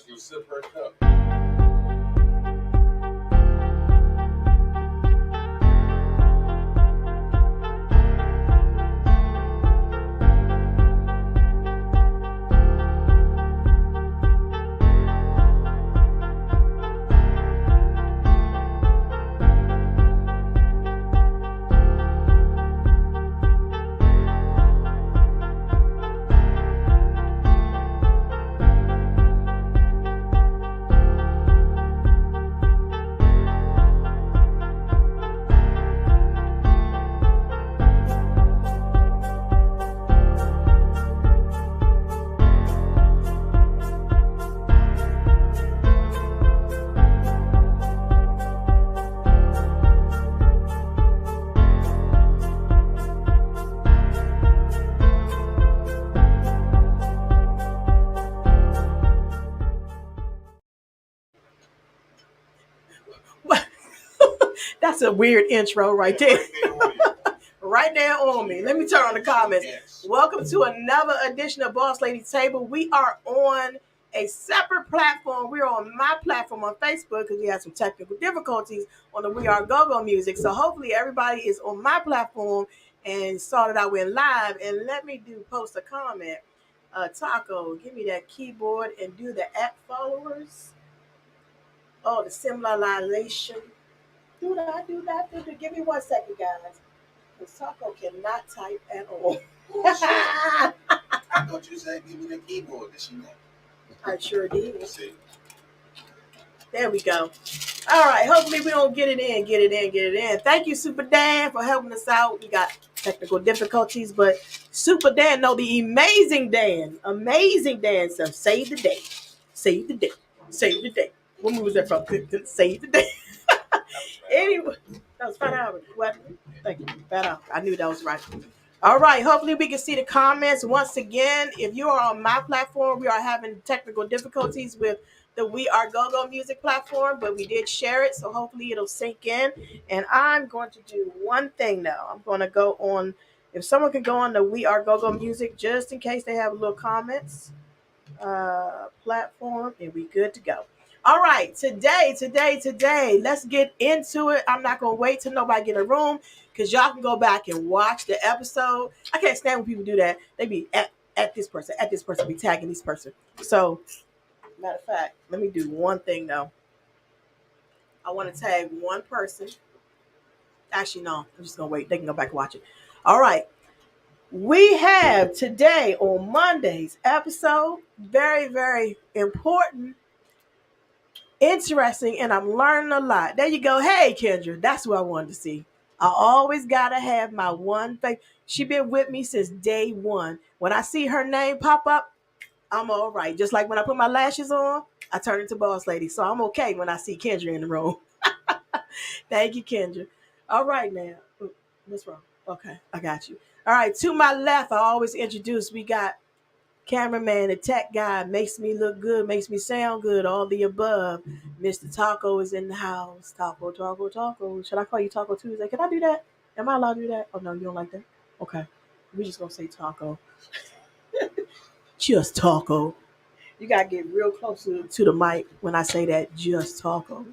You sip her cup. That's a weird intro right there. Right there on me. Let me turn on the comments. Yes. Welcome to another edition of Boss Lady's Table. We are on a separate platform. We're on my platform on Facebook because we had some technical difficulties on the We Are Go-Go music. So hopefully everybody is on my platform and saw that I went live. And let me post a comment. Taco, give me that keyboard and do the app followers. Oh, the symbolization. Do that. Give me 1 second, guys. Because Taco cannot type at all. I thought you said give me the keyboard. Did she not? I sure did. See? There we go. All right. Hopefully we don't get it in. Thank you, Super Dan, for helping us out. We got technical difficulties, but Super Dan, no, the amazing Dan. So save the day. Save the day. What movie was that from? Save the day. Anyway, that was $5. What? Thank you. $5. I knew that was right. All right. Hopefully we can see the comments once again. If you are on my platform, we are having technical difficulties with the We Are Go-Go music platform, but we did share it, so hopefully it'll sink in. And I'm going to do one thing now. I'm going to go on. If someone can go on the We Are Go-Go music, just in case they have little comments, platform, and we good to go. All right, today, let's get into it. I'm not going to wait till nobody get in a room because y'all can go back and watch the episode. I can't stand when people do that. They be at this person, be tagging this person. So, matter of fact, let me do one thing, though. I want to tag one person. Actually, no, I'm just going to wait. They can go back and watch it. All right. We have today on Monday's episode, very, very important, interesting, and I'm learning a lot. There you go. Hey, Kendra, that's what I wanted to see. I always got to have my one faith. She been with me since day one. When I see her name pop up, I'm all right. Just like when I put my lashes on, I turn into Boss Lady. So I'm okay when I see Kendra in the room. Thank you, Kendra. All right, now. What's wrong? Okay, I got you. All right, to my left, I always introduce, we got cameraman, the tech guy, makes me look good, makes me sound good, all the above. Mr. Taco is in the house. Taco. Should I call you Taco Tuesday? Can I do that? Am I allowed to do that? Oh, no, you don't like that? Okay. We're just going to say Taco. Just Taco. You got to get real close to the mic when I say that, just Taco.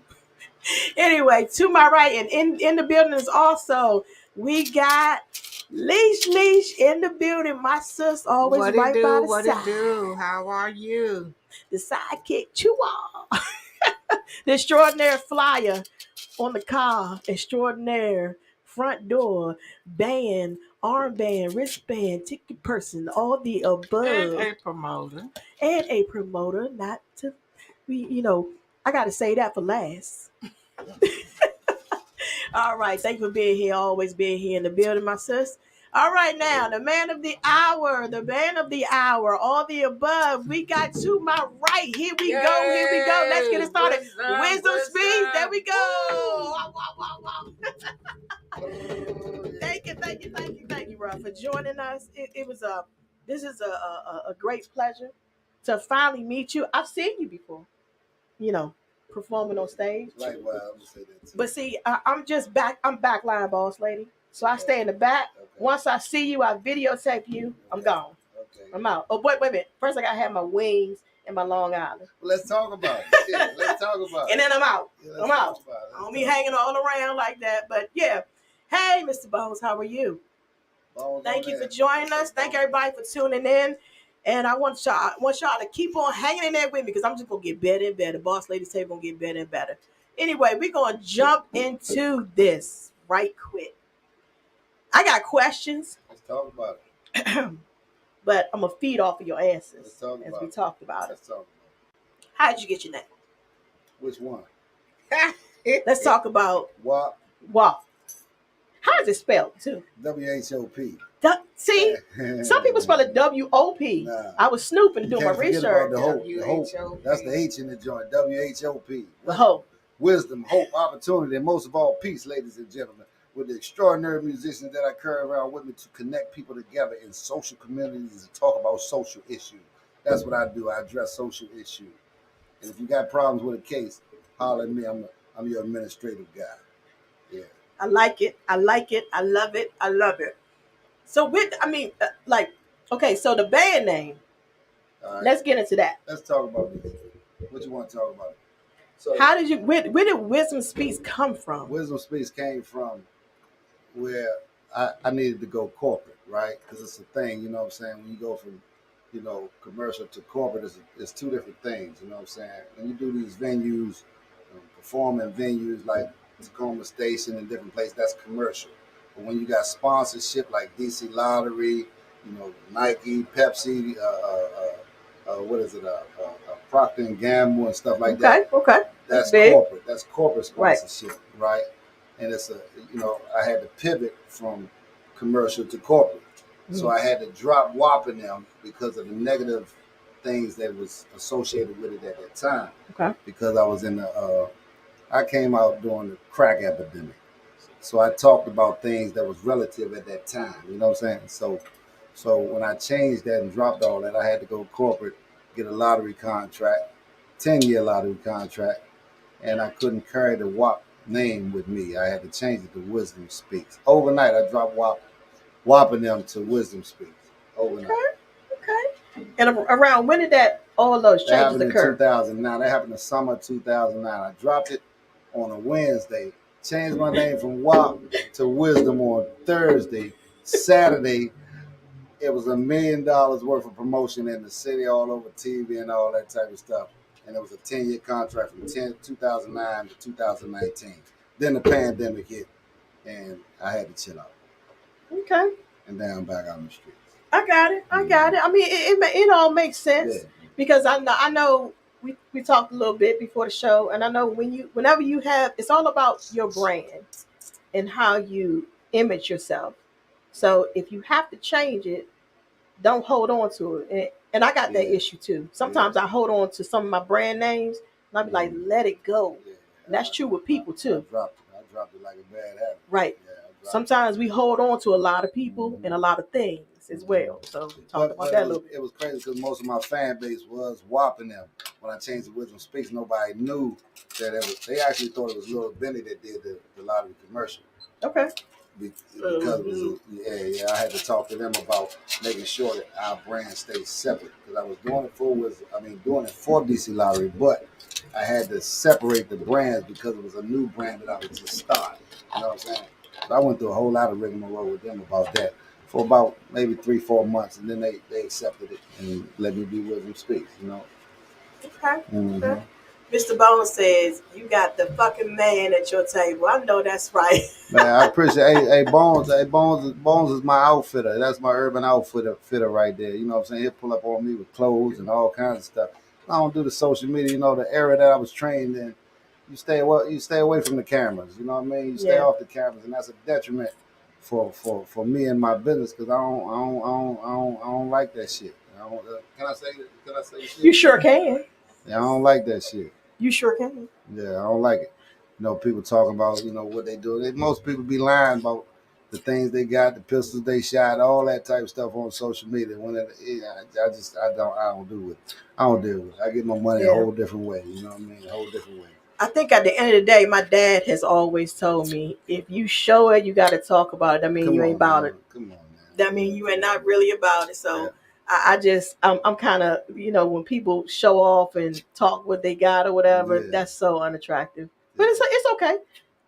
Anyway, to my right and in the building is also, we got Leash in the building. My sis always right by the side. What it do? How are you? The sidekick, Chua. The extraordinary flyer on the car, extraordinary front door, band, armband, wristband, ticket person, all the above. And a promoter. Not to, I got to say that for last. All right, thank you for being here, always being here in the building, my sis. All right, now, the man of the hour, all the above. We got to my right. Here we go. Let's get it started. Wisdom Speaks. There we go. Wow. Thank you, bro, for joining us. This is a great pleasure to finally meet you. I've seen you before, performing on stage. Right, well, I would say that too. But see, I'm backline boss lady. So I stay in the back. Okay. Once I see you, I videotape you. I'm gone. Okay. I'm out. Oh, wait a minute. First, I got to have my wings in my Long Island. Well, let's talk about it. Yeah, let's talk about it. And then I'm out. Yeah, I'm out. I don't be talk hanging all around like that. But yeah. Hey, Mr. Bones, how are you? Bones Thank on you for there. joining What's us. up, Thank Bones? everybody for tuning in. And I want y'all to keep on hanging in there with me because I'm just gonna get better and better. Boss Lady's table gonna get better and better. Anyway, we're gonna jump into this right quick. I got questions, Let's talk about it. but I'm gonna feed off of your answers Let's talk as about we it. talked about it. Let's talk about How did you get your name? it. Which one? Let's talk about WAP. WAP. How is it spelled too? WHOP. See, some people spell it WOP. Nah. I was snooping You doing my can't forget research. about the hope. The hope. WHOP. That's the H in the joint. WHOP. The hope. Wisdom, hope, opportunity, and most of all, peace, ladies and gentlemen. With the extraordinary musicians that I carry around with me to connect people together in social communities and talk about social issues. That's what I do. I address social issues. And if you got problems with a case, holler at me. I'm your administrative guy. Yeah. I like it. I like it. I love it. I love it. So okay, so the band name. All right. Let's get into that. Let's talk about this. What you want to talk about? So How did where did Wisdom Speaks come from? Wisdom Speaks came from where I needed to go corporate, right? Because it's a thing, you know what I'm saying? When you go from, commercial to corporate, it's two different things, you know what I'm saying? When you do these venues, perform in venues like Tacoma Station and different places, that's commercial. But when you got sponsorship like DC Lottery, Nike, Pepsi, what is it, Procter and Gamble and stuff like that. Okay. That's big. corporate. That's corporate sponsorship, right? And it's I had to pivot from commercial to corporate. Mm-hmm. So I had to drop WAP in them because of the negative things that was associated with it at that time. Okay. Because I was I came out during the crack epidemic. So I talked about things that was relative at that time. You know what I'm saying? So when I changed that and dropped all that, I had to go corporate, get a lottery contract, 10-year lottery contract, and I couldn't carry the WAP name with me. I had to change it to Wisdom Speaks. Overnight, I dropped WAPing them to Wisdom Speaks. Overnight. Okay. And around when did all those changes that happened occur? In 2009. That happened in summer 2009. I dropped it on a Wednesday. Changed my name from WAP to Wisdom on Thursday. Saturday, it was $1 million worth of promotion in the city, all over TV and all that type of stuff. And it was a 10-year contract from 2009 to 2019. Then the pandemic hit, and I had to chill out. Okay. And now I'm back on the streets. I got it. I mean, it all makes sense because I know we talked a little bit before the show, and I know whenever you have, it's all about your brand and how you image yourself. So if you have to change it, don't hold on to it. And I got that issue too. Sometimes I hold on to some of my brand names, and I be like, let it go. And that's true with people too. I dropped it like a bad habit. Right. Sometimes we hold on to a lot of people and a lot of things as well. So talk about that a little bit. It was crazy because most of my fan base was whopping them. When I changed the Wisdom Speaks, nobody knew that it was. They actually thought it was Lil Benny that did the lottery commercial. Okay. Because it was I had to talk to them about making sure that our brand stays separate. Because I was doing it for DC Lottery, but I had to separate the brands because it was a new brand that I was just starting. You know what I'm saying? So I went through a whole lot of rigmarole with them about that for about maybe 3-4 months, and then they accepted it and let me be Wisdom Speaks. Okay. Mm-hmm. Mr. Bones says, you got the fucking man at your table. I know that's right. Man, I appreciate Hey, Bones is my outfitter. That's my urban outfitter right there. You know what I'm saying? He'll pull up on me with clothes and all kinds of stuff. I don't do the social media, the area that I was trained in. You stay away from the cameras. You know what I mean? You stay off the cameras, and that's a detriment for me and my business because I don't like that shit. Can I say shit? You sure can. Yeah, I don't like that shit. You sure can. Yeah, I don't like it. People talking about, what they do. Most people be lying about the things they got, the pistols they shot, all that type of stuff on social media. When I don't do it. I don't deal with it. I get my money a whole different way. You know what I mean? A whole different way. I think at the end of the day, my dad has always told me, if you show it, you got to talk about it. I mean, you ain't about it. Come on, man. That mean you ain't not really about it. So I'm kind of, when people show off and talk what they got or whatever, Yeah. that's so unattractive. But it's okay,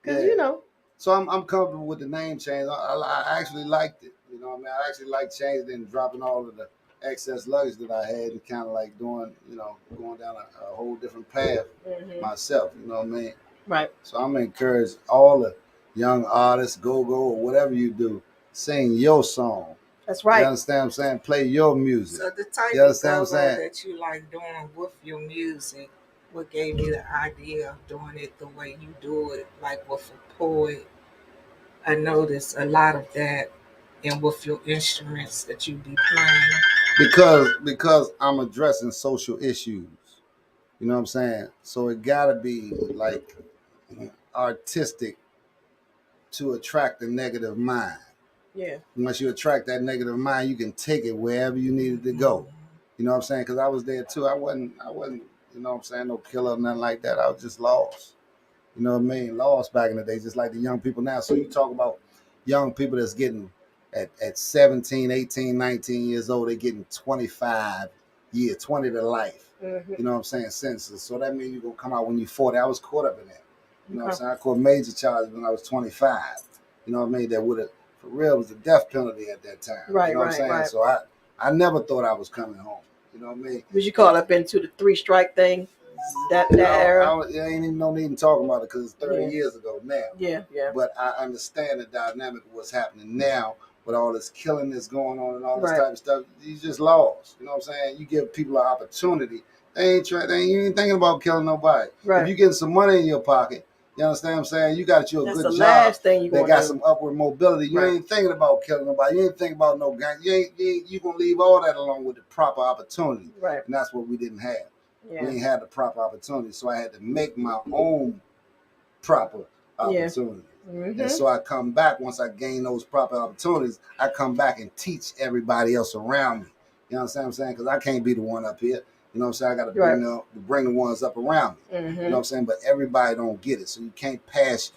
because Yeah. So I'm comfortable with the name change. I actually liked it. You know what I mean? I actually like changing and dropping all of the excess luggage that I had and kind of like doing, going down a whole different path myself. You know what I mean? Right. So I'm encourage all the young artists, go or whatever you do, sing your song. That's You right. understand what I'm saying? Play your music. So the type You of understand what I'm go saying? that you like doing with your music, what gave you the idea of doing it the way you do it, like with a poet? I noticed a lot of that, and with your instruments that you be playing. Because I'm addressing social issues. You know what I'm saying? So it gotta be like artistic to attract the negative mind. Yeah. Once you attract that negative mind, you can take it wherever you needed to go. You know what I'm saying? Because I was there too. I wasn't, you know what I'm saying, no killer or nothing like that. I was just lost. You know what I mean? Lost back in the day, just like the young people now. So you talk about young people that's getting at 17, 18, 19 years old, they're getting 25 years, 20 to life. You know what I'm saying? Sentences. So that means you're going to come out when you're 40. I was caught up in that. You know what I'm saying? I caught major charges when I was 25. You know what I mean? That would have, for real, was the death penalty at that time. Right, you know what I'm saying? right. So I never thought I was coming home. You know what I mean? Was you caught up into the 3-strike thing? That era? There ain't even no need in talking about it because it's 30 Yeah. years ago now. Yeah. But I understand the dynamic of what's happening now with all this killing that's going on and all this Right. type of stuff. You just lost. You know what I'm saying? You give people an opportunity. You ain't thinking about killing nobody. Right. If you getting some money in your pocket, you understand what I'm saying? You got you a That's good the job last thing you that gonna got do. some upward mobility. You Right. ain't thinking about killing nobody. You ain't thinking about no gang. You gonna leave all that along with the proper opportunity. Right. And that's what we didn't have. Yeah. We ain't had the proper opportunity. So I had to make my own proper opportunity. And so I come back once I gain those proper opportunities. I come back and teach everybody else around me. You know what I'm saying? Because I can't be the one up here. You know what I'm saying? I got to bring the ones up around me. You know what I'm saying? But everybody don't get it. So you can't cast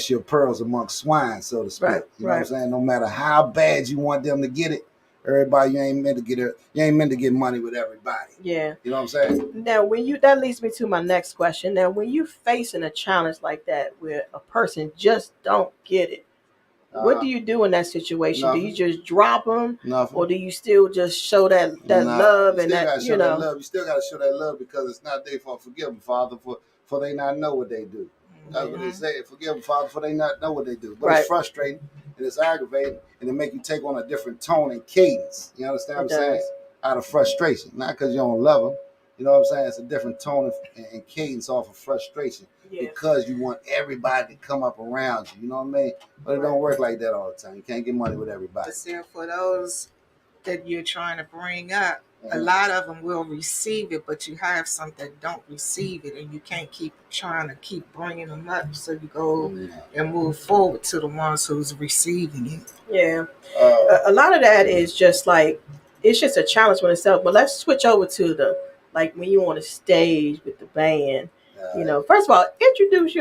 your pearls amongst swine, so to speak. Right. You know what I'm saying? No matter how bad you want them to get it, everybody, you ain't meant to get money with everybody. Yeah. You know what I'm saying? Now, that leads me to my next question. Now, when you facing a challenge like that where a person just don't get it, what do you do in that situation? Nothing. Do you just drop them, Nothing. or do you still just show that love and that love? You still got to show that love because it's not their fault. Forgive them, Father, for they not know what they do. That's what they say. Forgive them, Father, for they not know what they do. But it's frustrating and it's aggravating, and it make you take on a different tone and cadence. You understand what I'm saying? Out of frustration, not because you don't love them. You know what I'm saying? It's a different tone and cadence off of frustration because you want everybody to come up around you. You know what I mean? But it don't work like that all the time. You can't get money with everybody. But still, for those that you're trying to bring up, a lot of them will receive it, but you have some that don't receive it, and you can't keep trying to keep bringing them up. So you go and move forward to the ones who's receiving it. Yeah. A lot of that is just like, it's just a challenge in itself. But let's switch over to the, like, when you on a stage with the band. First of all, introduce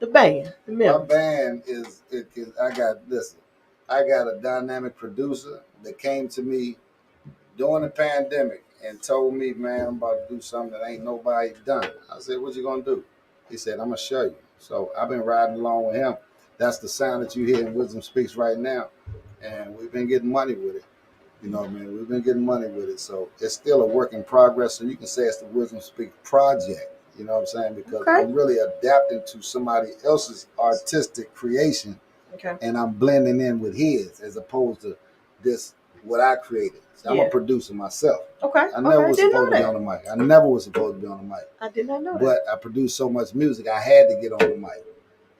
the band. The My band is I got a dynamic producer that came to me during the pandemic and told me, man, I'm about to do something that ain't nobody done. I said, what you gonna do? He said, I'm gonna show you. So I've been riding along with him. That's the sound that you hear in Wisdom Speaks right now. And we've been getting money with it. You know what I mean? We've been getting money with it. So it's still a work in progress. So you can say it's the Wisdom Speaks project. You know what I'm saying? Because I'm really adapting to somebody else's artistic creation. And I'm blending in with his as opposed to what I created. So I'm a producer myself. I never was supposed to be on the mic. I never was supposed to be on the mic. I did not know that. But I produced so much music, I had to get on the mic.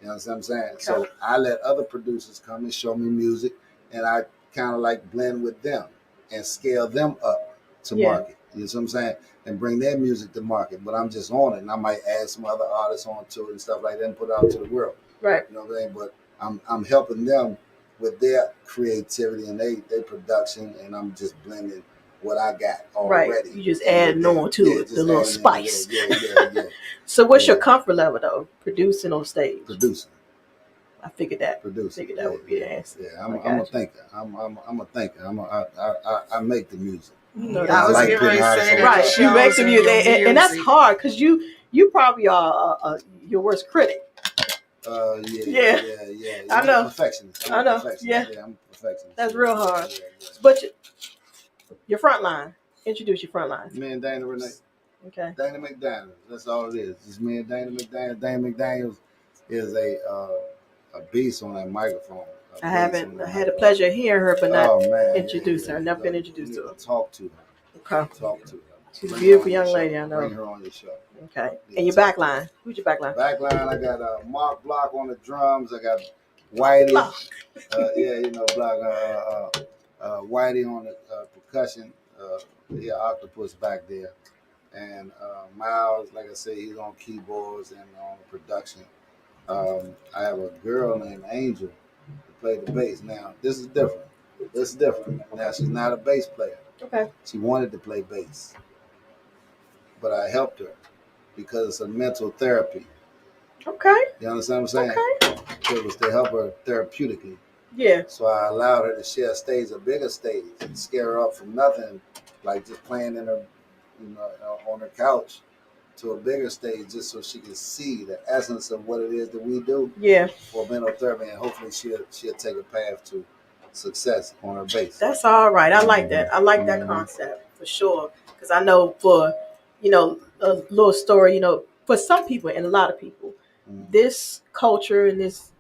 You know what I'm saying? So I let other producers come and show me music, and I kind of like blend with them and scale them up to market. You know what I'm saying? And bring their music to market. But I'm just on it, and I might add some other artists onto it and stuff like that and put it out to the world. Right. You know what I'm saying? But I'm helping them with their creativity and their production, and I'm just blending what I got already. Right. You just adding on to it, the little spice. Yeah. So what's your comfort level though, producing on stage? Producing. I figured that. Producer. Figured that would be the answer. Yeah, I'm a thinker. I'm a thinker. I make the music. You know, I was like getting ready to putting say that. right. It You make shows the in music, your and that's music. hard because you probably are your worst critic. Yeah. I know. Perfectionist. I know. Perfectionist. Yeah. I'm a perfectionist. That's real hard. Yeah. But your front line. Introduce your front line. Me and Dana Renee. Okay. Dana McDaniels. That's all it is. It's me and Dana McDaniels. Dana McDaniels is a beast on that microphone. I haven't had the pleasure of hearing her, but not introduce her. I've never been introduced to her. Talk to her. Okay. Talk to her. She's a beautiful young lady, I know. Bring her on your show. Okay. And your back line. Who's your back line? Back line, I got Mark Block on the drums. I got Whitey. Block. Block. Whitey on the percussion. Octopus back there. And Miles, like I said, he's on keyboards and on production. I have a girl named Angel who played the bass. Now, this is different. Now, she's not a bass player. Okay. She wanted to play bass. But I helped her because it's a mental therapy. Okay. You understand what I'm saying? Okay. It was to help her therapeutically. Yeah. So I allowed her to share a bigger stage, and scare her up from nothing, like just playing in her, on her couch, to a bigger stage, just so she can see the essence of what it is that we do. Yeah. For mental therapy, and hopefully she'll take a path to success on her bass. That's all right. I like that. I like that concept for sure. Because I know for, a little story, for some people and a lot of people, this culture and this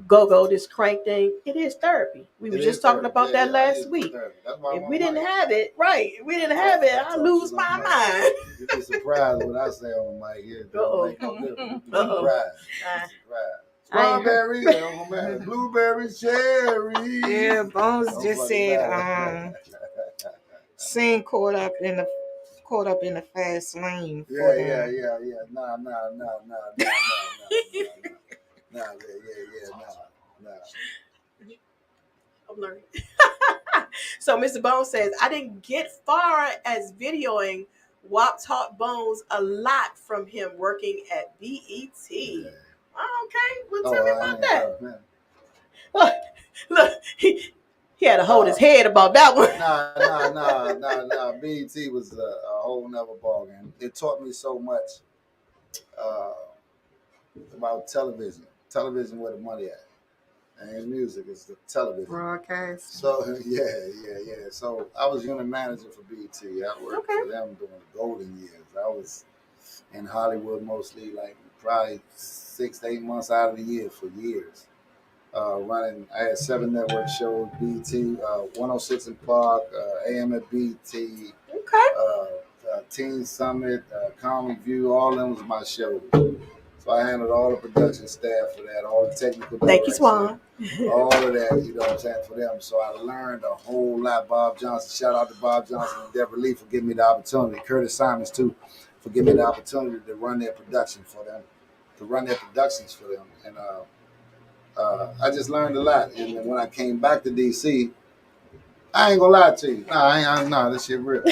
go-go, this crank thing, it is therapy. We were just talking about that last week. If we didn't have it, I lose my mind. You'd be surprised when I say on the mic. It don't make no difference. You'd be surprised. Strawberry, blueberry, cherry. Yeah, Bones just said, "Sing caught up in the fast lane." Yeah. Nah. I'm learning. So Mr. Bones says, I didn't get far as videoing. WAP taught Bones a lot from him working at BET. Yeah. Oh, okay. Well, tell me about that. Look, he had to hold his head about that one. Nah. BET was a whole nother ballgame. It taught me so much about television. Television where the money at. And music is the television. Broadcast. So yeah. So I was unit manager for BET. I worked for them during the golden years. I was in Hollywood mostly, like probably 6 to 8 months out of the year for years. Running, I had 7 network shows, BET, 106 in Park, AM at BET, Teen Summit, Comic View, all of them was my shows. So I handled all the production staff for that, all the technical direction. Thank you, Swan. All of that, you know what I'm saying, for them. So I learned a whole lot. Bob Johnson, shout out to Bob Johnson and Deborah Lee for giving me the opportunity. Curtis Simons, too, for giving me the opportunity to run their production for them, to run their productions for them. And I just learned a lot. And then when I came back to D.C., I ain't gonna lie to you. Nah, this shit real.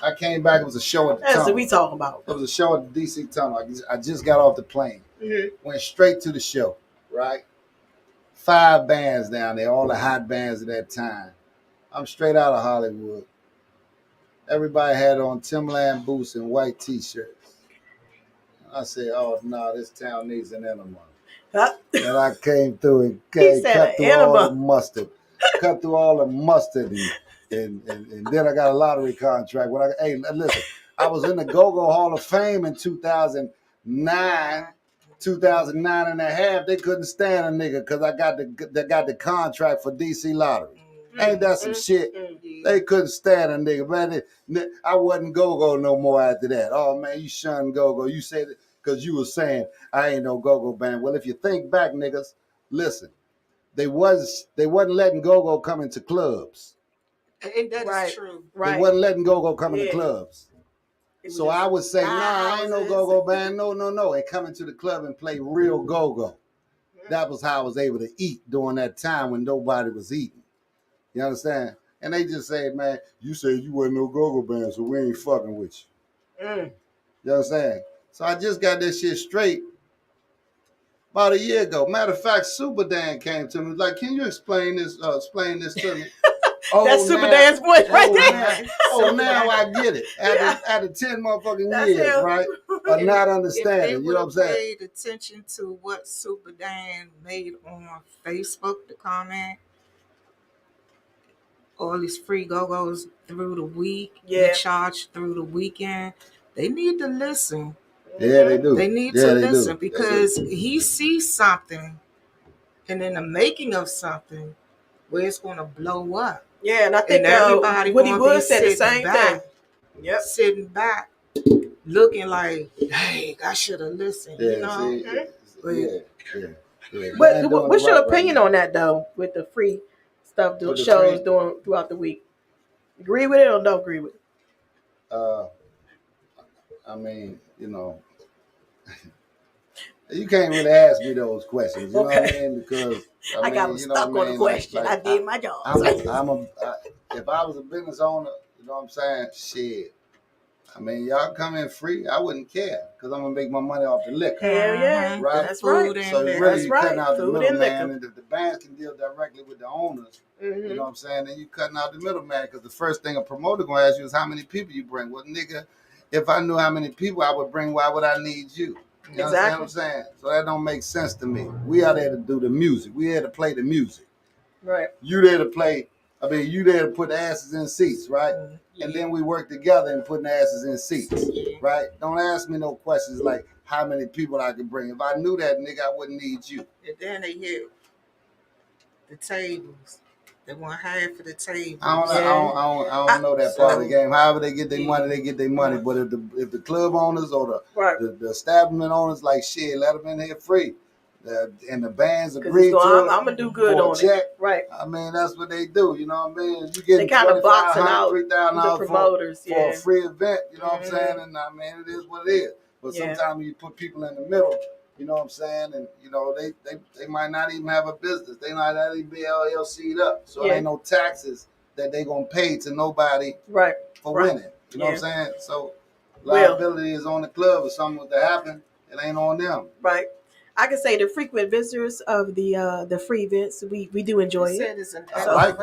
I came back, it was a show at the That's what we talking about. It was a show at the D.C. Tunnel. I just got off the plane. Mm-hmm. Went straight to the show, right? 5 bands down there, all the hot bands at that time. I'm straight out of Hollywood. Everybody had on Timberland boots and white T-shirts. I said, oh, no, this town needs an enema. Huh? And I came through and cut through all the mustard. Cut through all the mustard. And then I got a lottery contract. Listen, I was in the Go-Go Hall of Fame in 2009 and a half. They couldn't stand a nigga because I got the contract for DC Lottery. Ain't that some shit? They couldn't stand a nigga, man. I wasn't Go-Go no more after that. Oh, man, you shunned Go-Go. You said it because you were saying I ain't no Go-Go band. Well, if you think back, niggas, listen, they wasn't letting Go-Go come into clubs. That is true. Right. They wasn't letting Go-Go come into clubs. So I would say, I ain't no Go-Go band. No. And come into the club and play real Go-Go. That was how I was able to eat during that time when nobody was eating. You understand? And they just said, man, you said you wasn't no Go-Go band, so we ain't fucking with you. You understand? So I just got this shit straight. about a year ago. Matter of fact, Super Dan came to me like, "Can you explain this to me?" That's Super Dan's voice right there. Now I get it. After 10 motherfucking That's years, him. right? Of not If understanding, they you would know have what I'm saying? paid attention to what Super Dan made on Facebook to comment, all these free go-go's through the week, Yeah. the charge through the weekend, they need to listen. Yeah, they do. They need Yeah, to they do. listen because he sees something and in the making of something where it's going to blow up. Yeah, and I think everybody Woody gonna Wood be said the sitting same back. thing. Yep. Sitting back, looking like, dang, I should have listened, Yeah, you know? see, yeah. But what's your opinion on that, though, with the free stuff the shows doing throughout the week? Agree with it or don't agree with it? I mean, you know, you can't really ask me those questions. You know what I mean? Because I got stuck on the question. I did my job. If I was a business owner, you know what I'm saying? Shit. I mean, y'all come in free, I wouldn't care because I'm gonna make my money off the liquor. Hell yeah, right? That's Food right. So liquor. really, you're cutting out the Food middleman, and if the bands can deal directly with the owners, you know what I'm saying? Then you cutting out the middleman because the first thing a promoter gonna ask you is how many people you bring. Well, nigga, if I knew how many people I would bring, why would I need you? You understand what I'm saying? So that don't make sense to me. We are there to do the music. We here to play the music. Right. You there to play. I mean, you there to put asses in seats, right? And then we work together in putting asses in seats, right? Don't ask me no questions like how many people I can bring. If I knew that, nigga, I wouldn't need you. And then they hit the tables. They want half of the table. I don't know that part of the game. However they get their money, they get their money. But if the club owners or the establishment owners like shit, let them in here free. And the bands agree to it. I'm gonna do good on check. It. Right. I mean, that's what they do. You know what I mean? You get kind of boxing out $3,000 the promoters for a free event. You know what I'm saying? And I mean, it is what it is. But sometimes you put people in the middle. You know what I'm saying? And you know they might not even have a business. They might not even be LLC'd up. So there ain't no taxes that they gonna pay to nobody for winning. You know what I'm saying? So liability is on the club. If something was to happen, it ain't on them. Right. I can say the frequent visitors of the free events, we do enjoy it. I like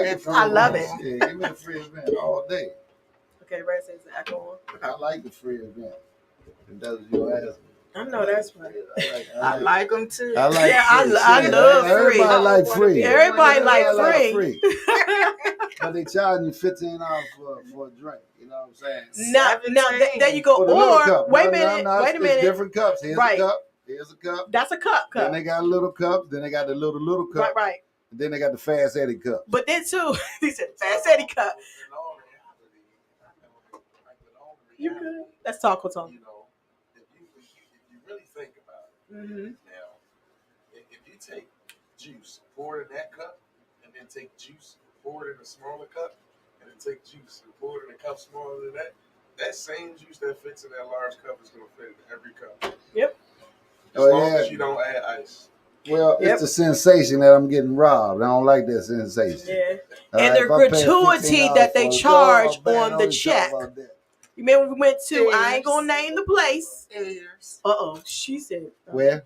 it. I love it. Yeah, give me a free event all day. Okay, Ray says the echo on. I like the free event. If that's what you ask me. I know that's right. I like them too. I like I love free. Everybody like free. Everybody like free. But they charging you $15 for a drink. You know what I'm saying? Now there you go. Or wait a minute. Different cups. Here's a cup. Here's a cup. That's a cup. Then they got little cups. Then they got the little cup. Right. And then they got the Fast Eddie cup. But then too, he said Fast Eddie cup. You good? Let's talk. We'll talk. You know, if you really think about it, now, if you take juice, pour it in that cup, and then take juice, pour it in a smaller cup, and then take juice and pour it in a cup smaller than that, that same juice that fits in that large cup is going to fit in every cup. Yep. As long as you don't add ice. Well, it's the sensation that I'm getting robbed. I don't like that sensation. Yeah. And the gratuity that they charge on the check. You remember we went to, I ain't going to name the place. Airs. She said. Where?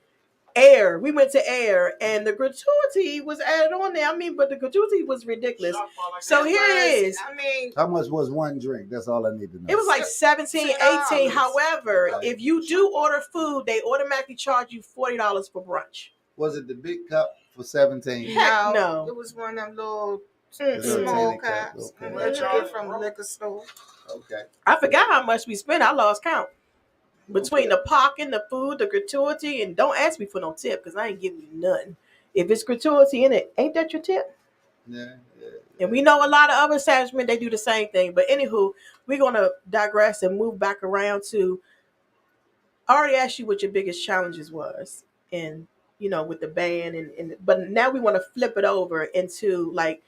Air. We went to Air, and the gratuity was added on there. I mean, but the gratuity was ridiculous. So here it is. I mean, how much was one drink? That's all I need to know. It was like 17, 18. However, if you do order food, they automatically charge you $40 for brunch. Was it the big cup for 17? Heck no. It was one of them little small cups. What you get from the liquor store. Okay. I forgot how much we spent. I lost count. Between the parking, the food, the gratuity, and don't ask me for no tip because I ain't giving you nothing. If it's gratuity in it, ain't that your tip? Yeah. And we know a lot of other establishments, they do the same thing. But anywho, we're going to digress and move back around to, I already asked you what your biggest challenges was. And, you know, with the band. But now we want to flip it over into, like,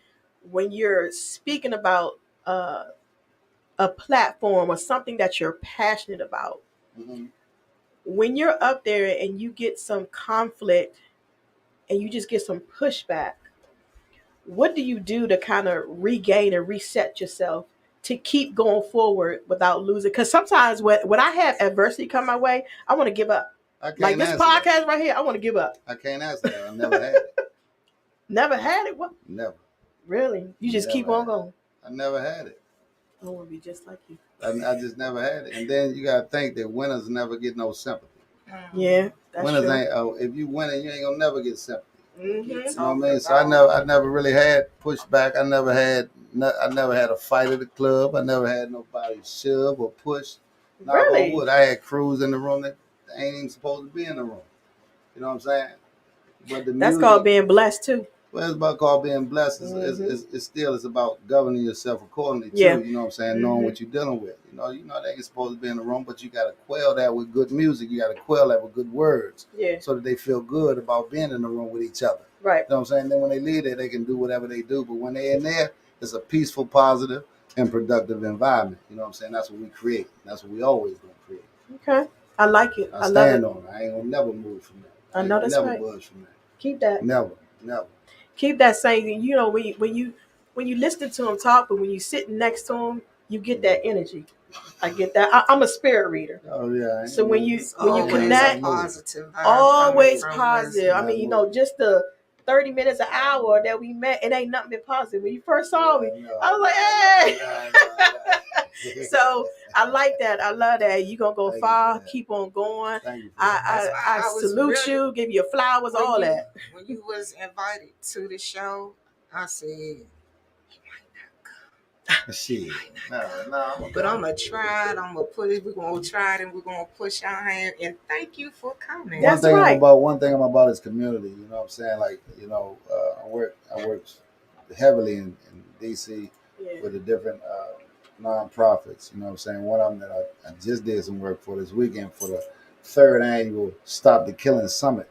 when you're speaking about a platform or something that you're passionate about. Mm-hmm. When you're up there and you get some conflict and you just get some pushback, what do you do to kind of regain and reset yourself to keep going forward without losing? Because sometimes when I have adversity come my way, I want to give up. I can't Like this answer podcast that. right here, I want to give up. I can't answer that. I never had it. Never had it? What? Never. Really? You just keep Never on had it. going. I never had it. I want to be just like you. I just never had it. And then you gotta think that winners never get no sympathy. Yeah, that's Winners true. ain't. If you winning, you ain't gonna never get sympathy. Mm-hmm. You know what I mean? So I never really had pushback. I never had a fight at the club. I never had nobody shove or push. Knock on Really? wood. I had crews in the room that ain't even supposed to be in the room. You know what I'm saying? But the That's music, called being blessed too. well, it's about called being blessed. It's still it's about governing yourself accordingly too. Yeah. You know what I'm saying? Knowing what you're dealing with. You know they ain't supposed to be in the room, but you got to quell that with good music. You got to quell that with good words, Yeah. so that they feel good about being in the room with each other. Right. You know what I'm saying? Then when they leave there, they can do whatever they do. But when they're in there, it's a peaceful, positive, and productive environment. You know what I'm saying? That's what we create. That's what we always gonna create. Okay. I like it. I love stand it. on it. I ain't gonna never move from that. I know that's never right. budge from that. Keep that. Never. Keep that same. You know, when you listen to him talk, but when you sitting next to him, you get that energy. I get that. I'm a spirit reader. Oh yeah. So when you always connect, a positive vibe always coming from positive. I Not mean, moving. just the 30 minutes, an hour that we met, it ain't nothing but positive. When you first saw me, I was like, hey. So I like that. I love that. You gonna go Thank you far. for that. Keep on going. Thank you. I I was salute really- you. Give you flowers. when All you, that. When you was invited to the show, I said, Shit. No. but I'm gonna try it. I'm gonna put it. We're gonna try it, and we're gonna push our hand. And thank you for coming. That's one right. thing I'm about is community. You know what I'm saying? Like, I work heavily in DC Yeah. with the different nonprofits. You know what I'm saying? One of them that I just did some work for this weekend for the third annual Stop the Killing Summit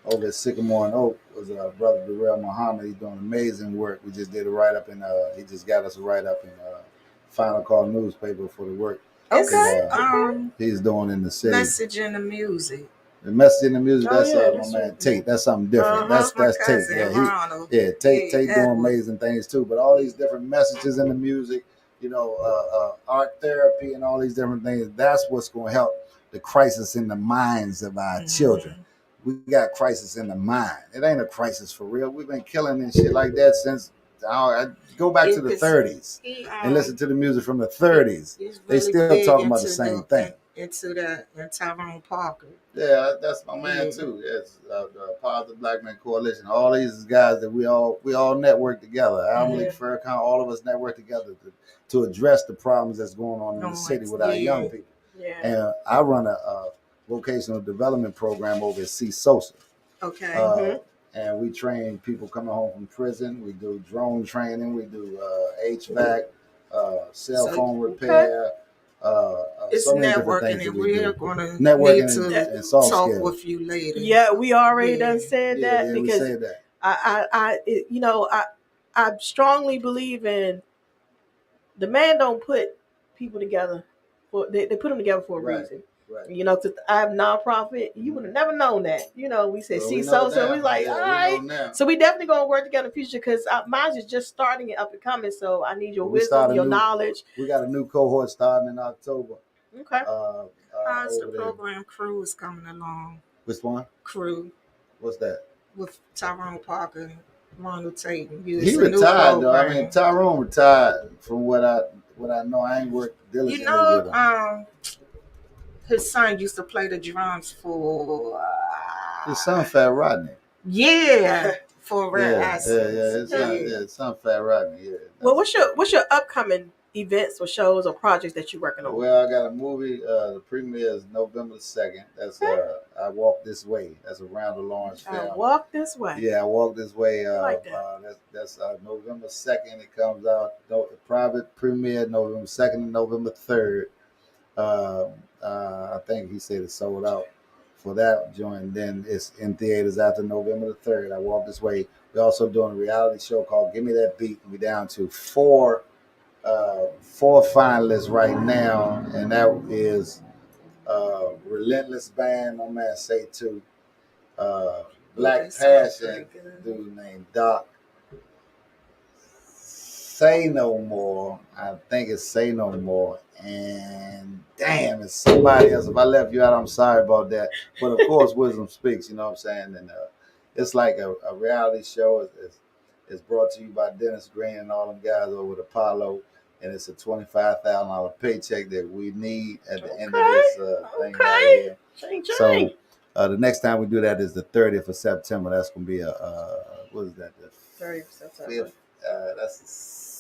over at Sycamore and Oak was brother Darrell Muhammad. He's doing amazing work. We just did a write up in. He just got us a write up in Final Call newspaper for the work. Okay. He's doing in the city. Message in the music. The message in the music. Oh, that's yeah, my that's man right. Tate. That's something different. My That's Tate. cousin, Ronald. Tate doing Edward. amazing things too. But all these different messages in the music, art therapy and all these different things. That's what's going to help the crisis in the minds of our children. We got crisis in the mind. It ain't a crisis for real. We've been killing and shit like that since. I go back to the 30s and listen to the music from the 30s. Really they still talking about the same thing. And Tyrone Parker. Yeah, that's my man too. Yes, Positive Black Men Coalition. All these guys that we all network together. Alan Malik Farrakhan, all of us network together to address the problems that's going on in the city with our young people. Yeah. And I run a vocational development program over at C. Sosa. Okay. And we train people coming home from prison. We do drone training. We do HVAC, cell phone repair. It's so many networking, and we're going to need to talk skills with you later. Yeah, we already done said that because we said that. I strongly believe in the man don't put people together they put them together for a reason. Right. I have nonprofit. You would have never known that. We said see so we like, all right. So we definitely gonna work together in the future because mine is just starting and up and coming. So I need your wisdom, your knowledge. We got a new cohort starting in October. Okay. How's the program Crew is coming along? Which one? Crew. What's that? With Tyrone Parker, Ronald Tate. He retired though. I mean, Tyrone retired from what I know. I ain't worked diligently with him. His son used to play the drums for his son, Fat Rodney. Yeah, for Rare Assets. His son, Fat Rodney. Yeah. Well, what's your upcoming events or shows or projects that you're working on? Well, I got a movie. The premiere is November 2nd. That's I Walk This Way. That's a Randall Lawrence film. I Walk This Way. Yeah, I Walk This Way. I like that. That's November 2nd. It comes out. Private premiere November 2nd and November 3rd. I think he said it's sold out for that joint. Then it's in theaters after November the 3rd. I Walk This Way. We're also doing a reality show called Give Me That Beat. We're down to four finalists right now, and that is Relentless Band, my man Say 2, Black Passion, dude named Doc, Say No More. I think it's Say No More. And damn, it's somebody else. If I left you out, I'm sorry about that. But of course, Wisdom Speaks, you know what I'm saying? And it's like a reality show. It's brought to you by Dennis Green and all them guys over at Apollo. And it's a $25,000 paycheck that we need at the end of this thing right here. Ching, So the next time we do that is the 30th of September. That's going to be what is that? The 30th September. fifth, that's the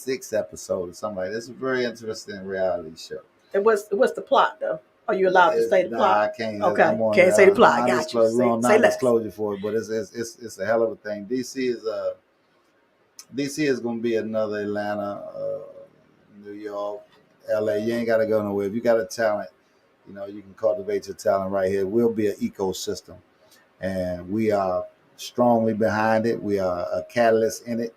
6th episode or something like that. It's a very interesting reality show. And what's the plot though? Are you allowed to say the plot? I can't. Okay, can't say the plot. I got you. We don't Say less. non-disclosure for it, but it's a hell of a thing. DC is going to be another Atlanta, New York, LA. You ain't got to go nowhere. If you got a talent, you know, you can cultivate your talent right here. We'll be an ecosystem, and we are strongly behind it. We are a catalyst in it.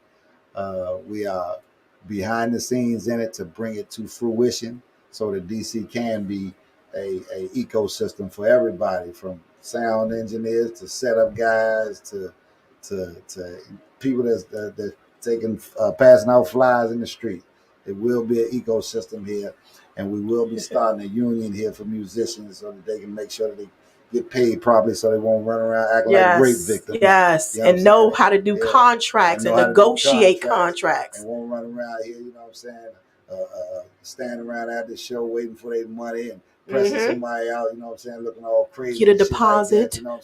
We are behind the scenes in it to bring it to fruition so that DC can be a ecosystem for everybody, from sound engineers to setup guys to people that's taking passing out flyers in the street. It will be an ecosystem here, and we will be starting a union here for musicians so that they can make sure that they get paid properly, so they won't run around acting like rape victims. Yes, you know, and know how to do contracts and negotiate contracts. And won't run around here, you know what I'm saying, standing around at the show waiting for their money and pressing somebody out, you know what I'm saying, looking all crazy. Get a deposit. Like that, you know what I'm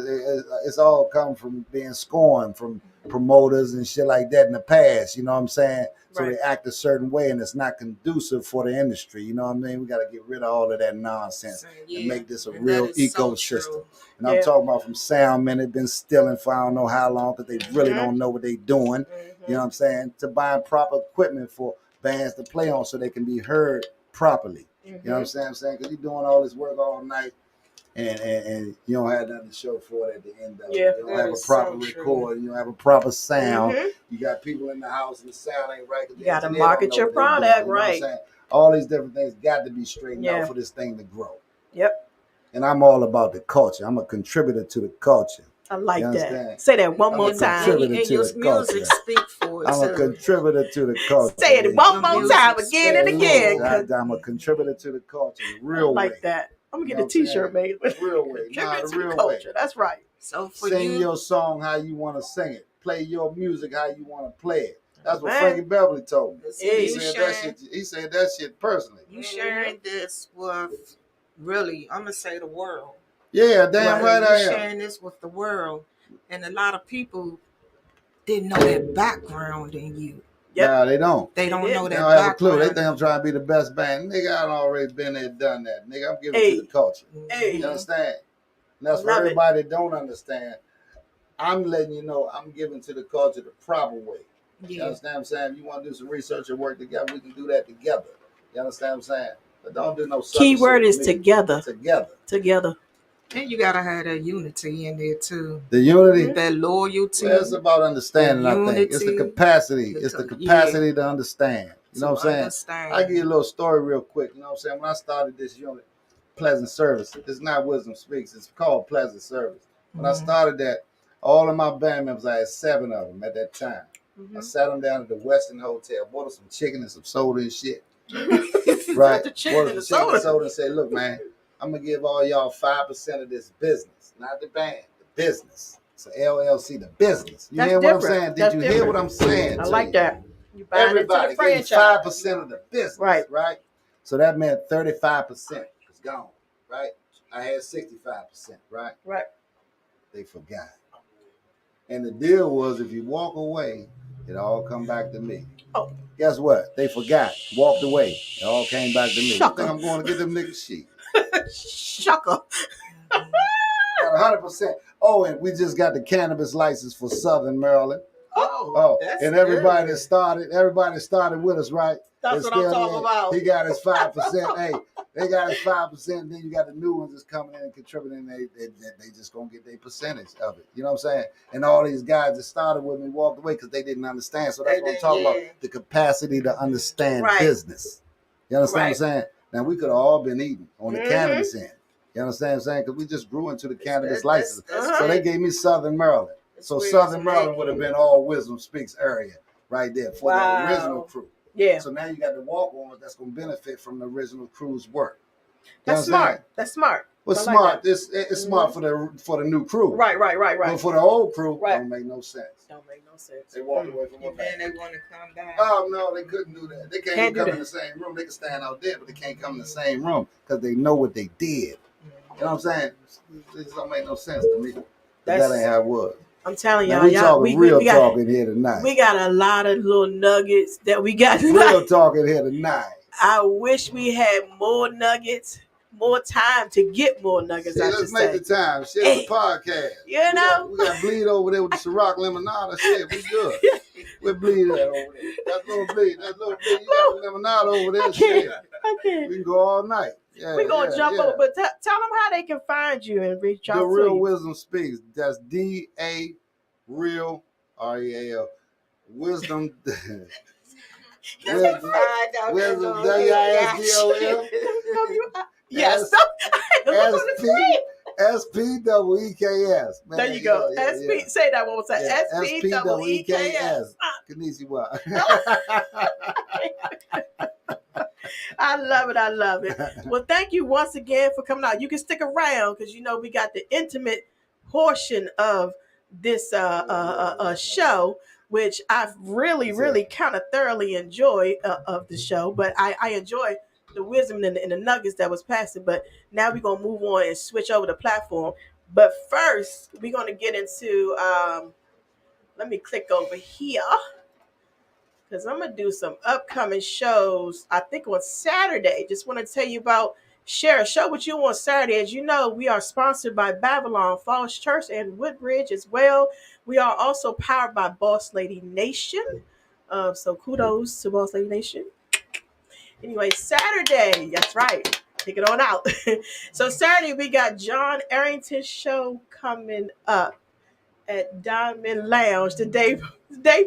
saying? It's all come from being scorned from promoters and shit like that in the past, you know what I'm saying? So they act a certain way, and it's not conducive for the industry. You know what I mean? We got to get rid of all of that nonsense and make this a real ecosystem. So and I'm talking about from sound men that been stealing for I don't know how long because they really don't know what they doing. You know what I'm saying? To buying proper equipment for bands to play on so they can be heard properly. You know what I'm saying? Because you're doing all this work all night, and you don't have nothing to show for it at the end of it. You don't have a proper record. You don't have a proper sound. You got people in the house and the sound ain't right. You got to market your product, right? You know all these different things got to be straightened out for this thing to grow. Yep. And I'm all about the culture. I'm a contributor to the culture. I like that. Say that one more time. And your music speak for it. I'm a contributor to the culture. Say it one more time, again and again. I'm a contributor to the culture. The real way. I like that. I'm gonna get a T-shirt made. The real way. The real way. That's right. So for sing your song how you want to sing it. Play your music how you want to play it. That's what Frankie Beverly told me. He said that shit personally. You sharing this with really, I'm gonna say the world. Yeah, damn right I am. Sharing this with the world, and a lot of people didn't know that background in you. Yeah, they don't. They don't know that. They don't have a clue. They think I'm trying to be the best band. Nigga, I've already been there, done that. Nigga, I'm giving it to the culture. You understand? And that's for everybody that don't understand. I'm letting you know I'm giving to the culture the proper way. You understand what I'm saying? If you want to do some research and work together, we can do that together. You understand what I'm saying? But don't do no key word is together. Together. And you gotta have that unity in there too. The unity, that loyalty. Well, it's about understanding. I think it's the capacity. It's the capacity to understand. You know what I'm saying? I'll give you a little story real quick. You know what I'm saying? When I started this unit, Pleasant Service. It's not Wisdom Speaks. It's called Pleasant Service. When I started that, all of my band members, I had 7 of them at that time. I sat them down at the Westin Hotel, bought them some chicken and some soda and shit. Right? The chicken and the soda. And say, look, man, I'm going to give all y'all 5% of this business. Not the band, the business. It's an LLC, the business. You hear what I'm saying? Did you hear what I'm saying? I like that. You everybody getting 5% of the business. Right. So that meant 35% was gone. Right? I had 65%. Right? They forgot. And the deal was if you walk away, it all come back to me. Oh. Guess what? They forgot. Walked away. It all came back to me. You think I'm going to get them niggas shit? Shucker. Got 100%. Oh, and we just got the cannabis license for Southern Maryland. And everybody that started with us, right? That's what I'm talking about. He got his 5%. Hey, they got his 5%. Then you got the new ones that's coming in and contributing. They just gonna get their percentage of it. You know what I'm saying? And all these guys that started with me walked away because they didn't understand. So that's what I'm talking about. The capacity to understand business. You understand what I'm saying? Now we could have all been eating on the cannabis end. You understand what I'm saying? Because we just grew into the cannabis license. So they gave me Southern Maryland. So where Southern it's Maryland made. would have been all Wisdom Speaks area right there for Wow. the original crew. Yeah, So now you got the walk-ons that's going to benefit from the original crew's work. You that's know what I'm saying? smart. That's smart. Well, I like smart. that. It's smart for the new crew. Right. But for the old crew, Right. don't make no sense. Don't make no sense. They walked away from And my then they want to come back. Oh no, they couldn't do that. They can't Can't even do come that. in the same room. They can stand out there, but they can't come in the same room because they know what they did. You know what I'm saying? It just don't make no sense to me. That ain't how it was. I'm telling Now, y'all, we talking real got, talking here tonight. We got a lot of little nuggets that we got tonight. Real talking here tonight. I wish we had more nuggets, more time to get more nuggets. See, let's make the time. Shit, it's a podcast. You know, we got bleed over there with the Ciroc limonada. Shit, we good. We bleed that over there. That's little bleed. You got the limonada over there. Shit. I can't. We can go all night. Yeah, we're going to jump over, but tell them how they can find you and reach out to you. The Real Wisdom Speaks. That's D-A Real R-E-A-L. Wisdom. Wisdom. W-I-S-D-O-M. Yes. S-P-E-K-S. There you go. S-P. Say that one more time. S-P-E-K-S. Konnichiwa. I love it. Well, thank you once again for coming out. You can stick around because you know we got the intimate portion of this show, which I've really kind of thoroughly enjoyed of the show. But I enjoy the wisdom and the nuggets that was passing. But now we're gonna move on and switch over the platform. But first, we're gonna get into. Let me click over here. Because I'm going to do some upcoming shows, I think on Saturday. Just want to tell you about, share a show with you on Saturday. As you know, we are sponsored by Babylon Falls Church and Woodbridge as well. We are also powered by Boss Lady Nation. So kudos to Boss Lady Nation. Anyway, Saturday, that's right. Take it on out. So Saturday, we got John Arrington's show coming up at Diamond Lounge, the day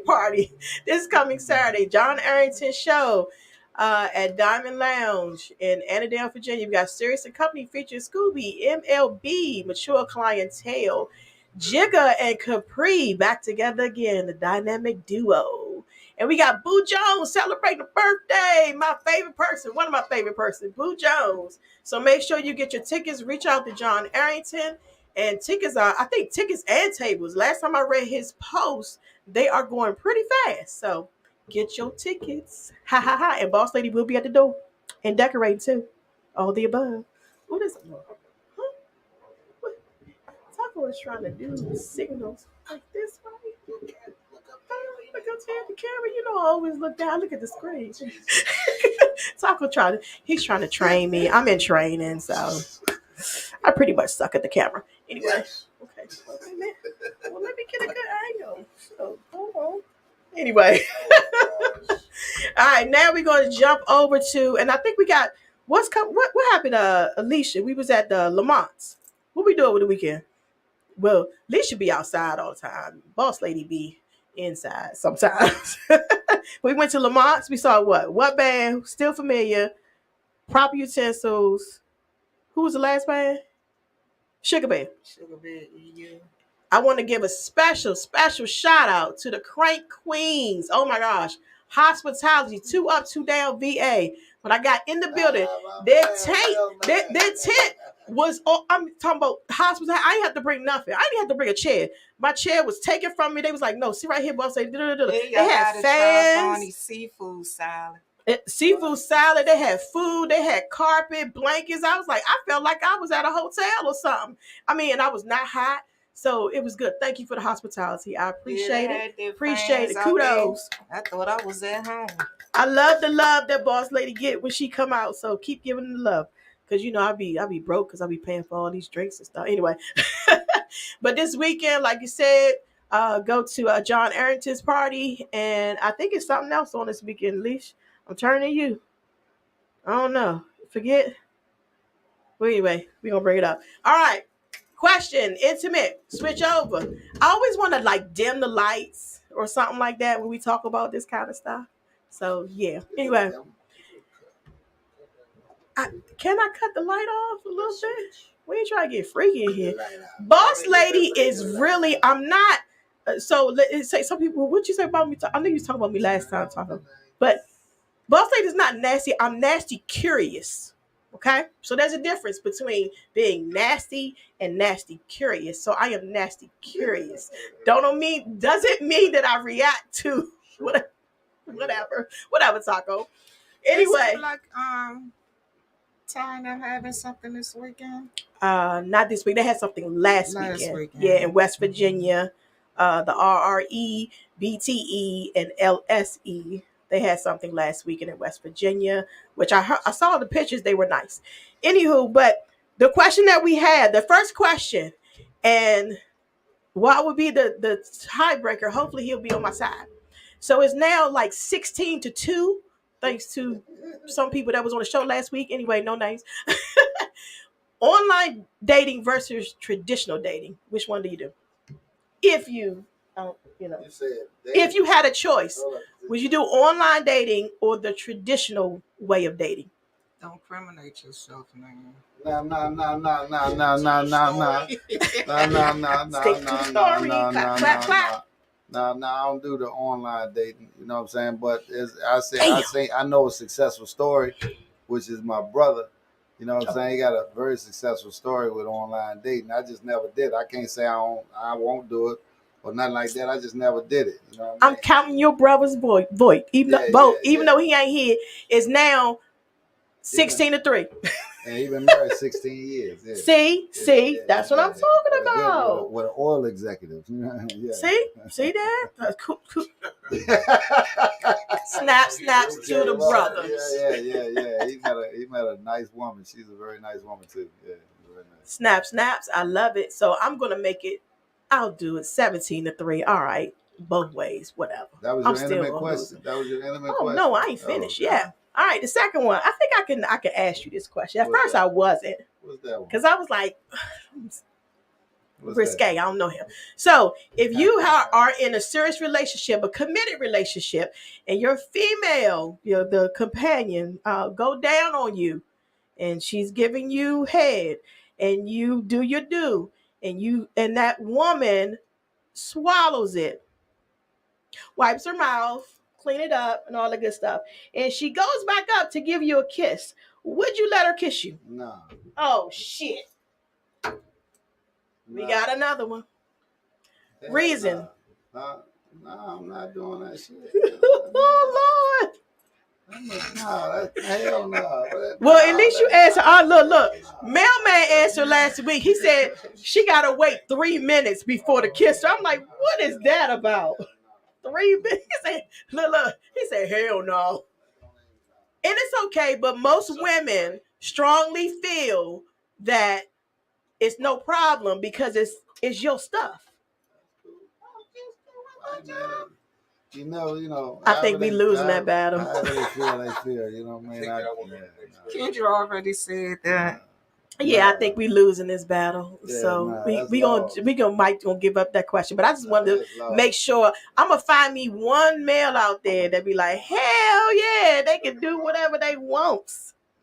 party. This coming Saturday, John Arrington show at Diamond Lounge in Annandale, Virginia. We got Serious and Company featuring Scooby, MLB, Mature Clientele, Jigga and Capri back together again, the dynamic duo. And we got Boo Jones celebrating a birthday. My favorite person, one of my favorite persons, Boo Jones. So make sure you get your tickets. Reach out to John Arrington. And tickets are, I think tickets and tables. Last time I read his post, they are going pretty fast. So get your tickets. Ha ha ha. And Boss Lady will be at the door and decorating too. All the above. What is it? Huh? What? Taco is trying to do signals like this, right? Look up there at the camera. You know I always look down. Look at the screen. Taco he's trying to train me. I'm in training, so I pretty much suck at the camera. Anyway, okay. Well, let me get a good angle. So, hold on. Anyway. All right, now we're going to jump over to, and I think we got, what happened to Alicia? We was at the Lamont's. What we do over the weekend? Well, Alicia be outside all the time. Boss Lady be inside sometimes. We went to Lamont's. We saw what band? Still Familiar. Proper Utensils. Who was the last band? Sugar Bear. Yeah. I want to give a special shout out to the Crank Queens. Oh my gosh. Hospitality, 2 Up, 2 Down, VA. When I got in the building, their tent was, I'm talking about hospitality. I didn't have to bring nothing. I didn't have to bring a chair. My chair was taken from me. They was like, no, sit right here, boss. They had fans. Seafood salad. Seafood salad. They had food. They had carpet, blankets. I was like, I felt like I was at a hotel or something. I mean, and I was not hot. So it was good. Thank you for the hospitality. I appreciate it. Appreciate it. Kudos. I thought I was at home. I love the love that Boss Lady get when she come out. So keep giving the love. Because, you know, I be broke because I be paying for all these drinks and stuff. Anyway. But this weekend, like you said, go to John Arrington's party. And I think it's something else on this weekend, Leash. I'm turning to you. I don't know. Forget. Well, anyway, we're going to bring it up. All right. Question, intimate, switch over. I always want to like dim the lights or something like that when we talk about this kind of stuff. So, yeah. Anyway. Can I cut the light off a little bit? We ain't trying to get freaky in here. Boss Lady is really, I'm not So let's say some people. What you say about me? I know you was talking about me last time, talking, but boss lady is not nasty. I'm nasty curious. Okay, so there's a difference between being nasty and nasty curious. So I am nasty curious. Doesn't mean that I react to whatever taco. Anyway, like China having something this weekend. not this week. They had something last weekend. Yeah, in West Virginia, the RRE, BTE, and LSE. They had something last weekend in West Virginia, which I saw the pictures. They were nice. Anywho, but the question that we had, the first question, and what would be the tiebreaker? Hopefully, he'll be on my side. So it's now like 16-2, thanks to some people that was on the show last week. Anyway, no names. Online dating versus traditional dating. Which one do you do? If you, if you had a choice, would you do online dating or the traditional way of dating? Don't criminate yourself, man. No. Stick to the story. Clap, clap. No, I don't do the online dating. You know what I'm saying? But as I say, I know a successful story, which is my brother. You know what I'm saying? He got a very successful story with online dating. I just never did. I can't say I won't do it or nothing like that. I just never did it. You know what I mean? I'm counting your brother's vote. Even though he ain't here, is now 16-3. And he been married 16 years. Yeah. See, that's what I'm talking about. With an oil executive. Yeah. See that? Cool. Snaps to the brothers. Yeah. He met a nice woman. She's a very nice woman too. Yeah, very nice. Snaps. I love it. So I'm gonna make it. I'll do it 17-3. All right, both ways, whatever. That was your intimate question. Oh no, I ain't finished. Okay. Yeah. All right, the second one. I think I can ask you this question. At first, I wasn't. What's that one? Because I was like, risque. I don't know him. So if you are in a serious relationship, a committed relationship, and your female, the companion, go down on you, and she's giving you head, and you do your due, and that woman swallows it, wipes her mouth, clean it up, and all the good stuff, and she goes back up to give you a kiss, would you let her kiss you? No. Oh shit. We got another one. Reason. No, I'm not doing that shit. Oh Lord. No, hell no. Well, at least you answered. Look. Mailman answered last week. He said she gotta wait 3 minutes before the kiss. So I'm like, what is that about? 3 minutes? He said, look. He said, hell no. And it's okay, but most women strongly feel that it's no problem because it's your stuff. You know. I think we losing that battle. I really feel they feel. You know what I mean? Kendra already said that. Yeah, I think we losing this battle. Yeah, so we gonna give up that question. But I just wanted to make sure I'm gonna find me one male out there that be like, hell yeah, they can do whatever they want.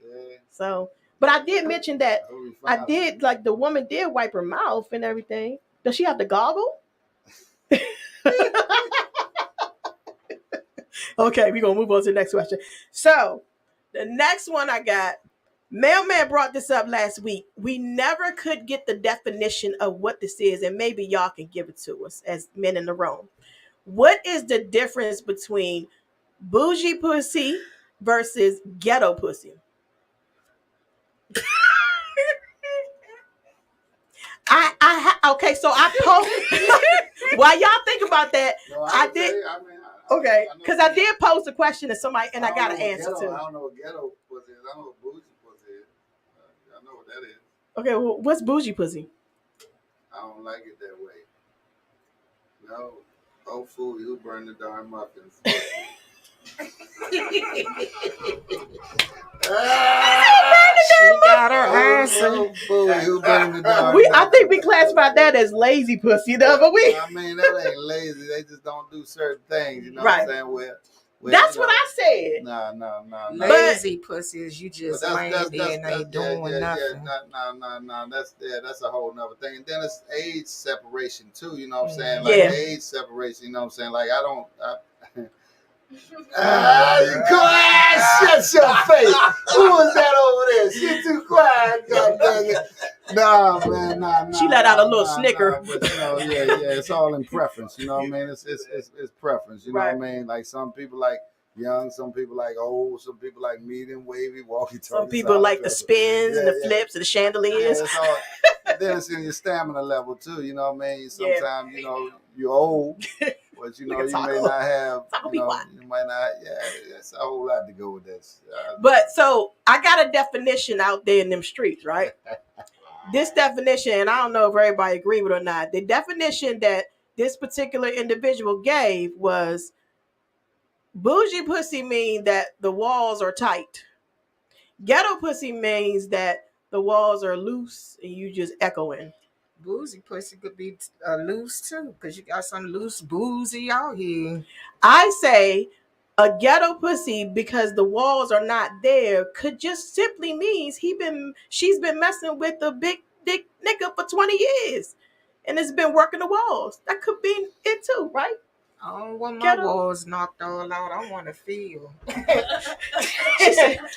Yeah. So, but I did mention that I did like the woman did wipe her mouth and everything. Does she have to goggle? Okay, we're gonna move on to the next question. So the next one I got. Mailman brought this up last week. We never could get the definition of what this is, and maybe y'all can give it to us as men in the room. What is the difference between bougie pussy versus ghetto pussy? Okay, so I post. While y'all think about that, okay, because I did post a question to somebody, and I got an answer to. I don't know what ghetto pussy is. I know what bougie pussy is. I know what that is. Okay, well, what's bougie pussy? I don't like it that way. No, oh fool, you burn the darn muffins. She got her answer. I think we classified that as lazy pussy, though. But I mean, that ain't lazy. They just don't do certain things. You know what I'm saying? Well, That's what I said. Nah. Lazy pussy is you But just laying there and ain't doing nothing. No. That's a whole nother thing. And then it's age separation too. You know what I'm saying? Yeah. Like age separation. You know what I'm saying? Like you quiet! Shut your face! Who was that over there? She too quiet. God dang it! Nah, man, nah. She let out a little snicker. But yeah. It's all in preference. You know what I mean? It's preference. You know Right. what I mean? Like some people like young, some people like old, some people like medium, wavy, walkie-talkie. Some people like the spins and the flips and the chandeliers. Yeah, it's all. Then it's in your stamina level too. You know what I mean? Sometimes you know you're old, but you know you may not have. You might not. Yeah, it's a whole lot to go with this. But so I got a definition out there in them streets, right? This definition, and I don't know if everybody agree with it or not. The definition that this particular individual gave was bougie pussy means that the walls are tight. Ghetto pussy means that the walls are loose and you just echoing. Boozy pussy could be loose too, because you got some loose boozy out here. I say a ghetto pussy, because the walls are not there, could just simply means she's been messing with a big dick nigga for 20 years and it's been working the walls. That could be it too, right? I don't want my walls knocked all out. I want to feel.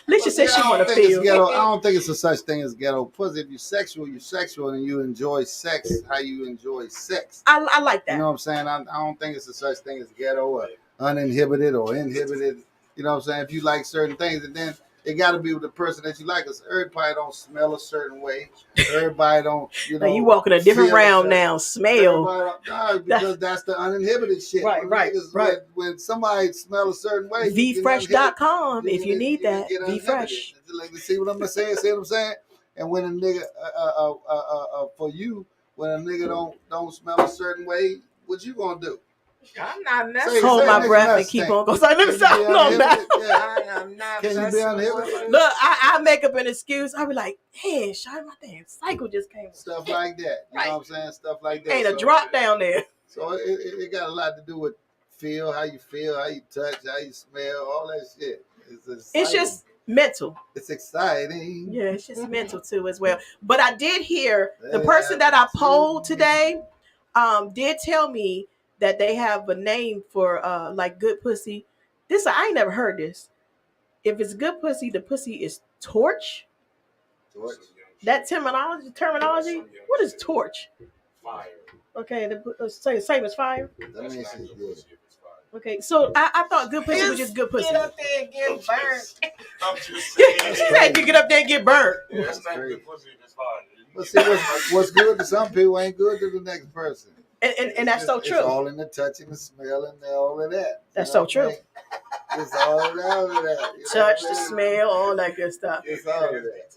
Alicia said she want to feel. I don't think it's a such thing as ghetto pussy. If you're sexual and you enjoy sex, how you enjoy sex. I like that. You know what I'm saying? I don't think it's a such thing as ghetto or uninhibited or inhibited. You know what I'm saying? If you like certain things, and then it got to be with the person that you like. Because everybody don't smell a certain way. Everybody don't, you know. Now you walking a different realm now. Smell. Because that's the uninhibited shit. Right. When somebody smell a certain way. VFresh.com if you need that. VFresh. Like, see what I'm saying? See what I'm saying? And when a nigga, for you, when a nigga don't smell a certain way, what you gonna do? I'm not messing. Hold my breath and keep on going. Sorry, let me stop. No, I am not Can you be uninhibited? Look, I make up an excuse. I be like, man, Shawty, my damn cycle just came. Stuff like that. You know what I'm saying? Stuff like that. Ain't a drop down there. So it got a lot to do with how you touch, how you smell, all that shit. It's just mental. It's exciting. Yeah, it's just mental too as well. But I did hear the person that I polled today did tell me that they have a name for like good pussy. I ain't never heard this. If it's good pussy, the pussy is torch. Torch. That terminology. What is torch? Fire. Okay, the same as fire. That means it's good. Okay, so I thought good pussy was just good pussy. Get up there and get burnt. I'm just saying. She said you get up there and get burnt. Yeah, that's not good pussy if it's fire. But see, what's good to some people ain't good to the next person. And that's so true. It's all in the touching, the smell, and all of that. That's so true. It's all of that. Touch, the smell, all that good stuff. It's all of that.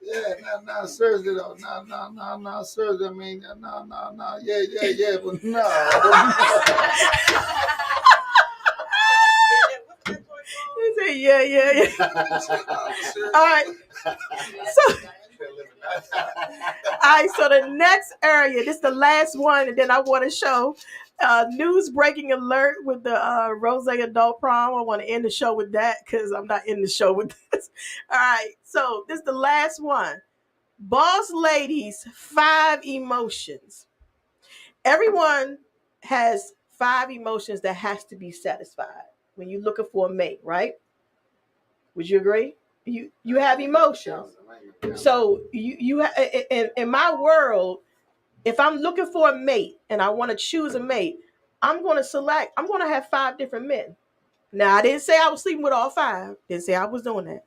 Yeah, no, seriously though. No, seriously. I mean, no. Yeah, but no. He said, yeah. All right. So the next area, this is the last one, and then I want to show news breaking alert with the Rose adult prom. I want to end the show with that because I'm not in the show with this. All right, so this is the last one. Boss Ladies, 5 emotions. Everyone has 5 emotions that has to be satisfied when you're looking for a mate, right? Would you agree? You have emotions. So you in my world, if I'm looking for a mate and I want to choose a mate, I'm going to have 5 different men. Now, I didn't say I was sleeping with all 5. Didn't say I was doing that.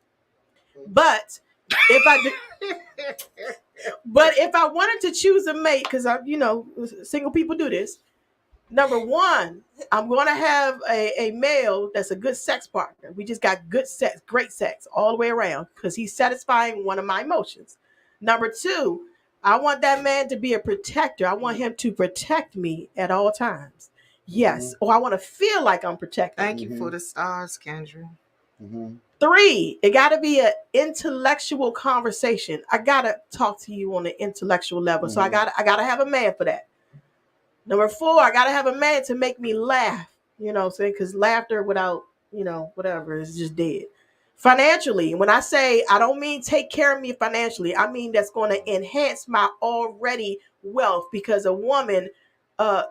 But if I wanted to choose a mate, because single people do this. Number 1, I'm going to have a male that's a good sex partner. We just got good sex, great sex all the way around because he's satisfying one of my emotions. Number 2, I want that man to be a protector. I want him to protect me at all times. Yes. Or I want to feel like I'm protected. Thank you for the stars, Kendra. 3, it got to be an intellectual conversation. I got to talk to you on an intellectual level. So I got to have a man for that. Number 4, I got to have a man to make me laugh, you know what I'm saying? Because laughter without whatever, is just dead. Financially, when I say, I don't mean take care of me financially, I mean that's going to enhance my already wealth, because a woman